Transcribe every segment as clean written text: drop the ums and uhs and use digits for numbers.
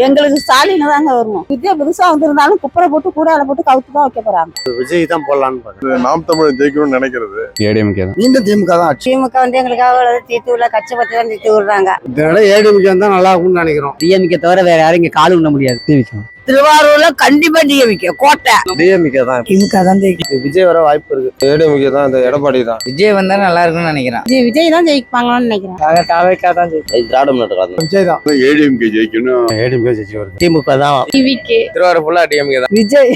எங்களுக்கு ஸ்டாலின் தாங்க வரணும். விஜய் புதுசா வந்திருந்தாலும் குப்பரை போட்டு கூடால போட்டு கவுத்து தான் வைக்க போறாங்க. விஜய் தான் போடலான்னு பாக்குறேன். நாம் தமிழர் ஜெயிக்கணும்னு நினைக்கிறது ஏடிஎம்கே தான். இந்த திமுக தான். திமுக வந்து எங்களுக்காக தீர்த்து உள்ள கட்சி தான் தீர்த்து விடுறாங்க. இதோட ஏடிஎம்கே தான் நல்லா இருக்கும்னு நினைக்கிறோம். டிஎம்கே தவிர வேற யாரும் இங்க கால் உண்ண முடியாது. டிவிக்கு திருவாரூர்ல கண்டிப்பா டிஎம்கே கோட்டை. டிஎம்கே தான். திமுக தான் ஜெயிக்கும். விஜய் வர வாய்ப்பு இருக்கு. ஏடிஎம்கே தான். இந்த எடப்பாடி தான். விஜய் வந்தா நல்லா இருக்கும்னு நினைக்கிறேன். விஜய் தான் ஜெயிப்பாங்கன்னு நினைக்கிறேன். தாவேக்கா தான் ஜெயிக்கும். திராவிட முன்னேற்ற கழகம். விஜய் தான். ஏடிஎம்கே ஜெயிக்கணும். ஏடிஎம்கே ஜெயிச்சு வருது. திமுக தான். டிவிகே திருவாரூர் ஃபுல்லா டிஎம்கே தான். விஜய்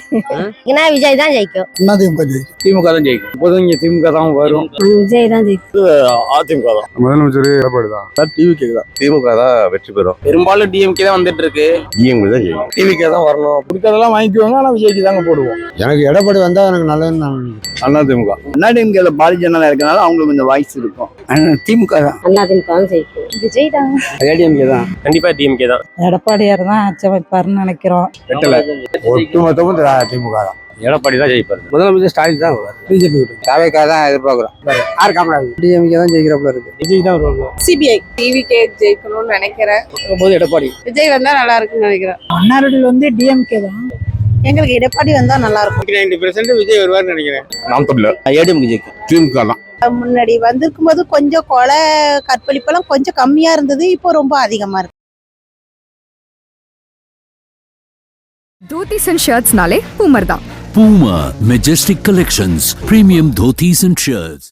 விஜய் தான் ஜெயிக்கும். என்ன திமுக ஜெயிக்கும். திமுக தான் ஜெயிக்கும். இப்போதும் இங்க திமுக தான் வரும். விஜய் தான் ஜெயிக்கும். அதிமுக தான். முதலமைச்சர் எடப்பாடி தான். டிவிகே தான். திமுக தான் வெற்றி பெறும். பெரும்பாலும் டிஎம்கே தான் வந்துட்டு இருக்கு. டிஎம்கே தான் ஜெயிக்கும். டிவிகே தான் வரணும். பிடிக்கிறதெல்லாம் வாங்கிக்குவாங்க. ஆனா விஜய்க்கு தாங்க போடுவோம். எனக்கு எடப்பாடி வந்தா எனக்கு நல்லதுன்னு நான் நினைக்கிறேன். அண்ணா திமுக. அண்ணாடிஎம்கே பாரதிய ஜனதா இருக்கனால அவங்களுக்கு கொஞ்சம் வாய்ஸ் இருக்கும். திமுக தான். அதிமுக தான் ஜெயிக்கும். விஜய் தான். ஏடிஎம்கே தான். கண்டிப்பா டிஎம்கே தான். எடப்பாடியார் தான் ஆட்சி அமைப்பாருன்னு நினைக்கிறோம். ஒட்டுமொத்தமும் திமுக தான். எடப்பாடி தான் ஜெயிப்பாரு. முதலமைச்சர் ஸ்டாலின் தான் பிஜேபி தாவேக்கா தான் எதிர்பார்க்கிறோம். ஆர் காமராஜ் டிஎம்கே தான் ஜெயிக்கிறப்பல இருக்கு. விஜய் தான் வருவாங்க. சிபிஐ டிவிகே ஜெயிக்கணும்னு நினைக்கிறேன். போது எடப்பாடி. விஜய் வந்தா நல்லா இருக்கும்னு நினைக்கிறேன். மன்னார்குடியில் வந்து டிஎம்கே தான். எங்களுக்கு எடப்பாடி வந்தா நல்லா இருக்கும். 90% விஜய் வருவார்னு நினைக்கிறேன். நாம் தமிழர். ஏடிஎம்கே ஜெயிக்கும். திமுக தான். முன்னாடி வந்திருக்கும் போது கொஞ்சம் கொலை கற்பழிப்பெல்லாம் கொஞ்சம் கம்மியா இருந்தது. இப்போ ரொம்ப அதிகமா இருக்கு. धोतीस and shirts नाले पूमर தான். Puma Majestic Collections, premium dhotis and shirts.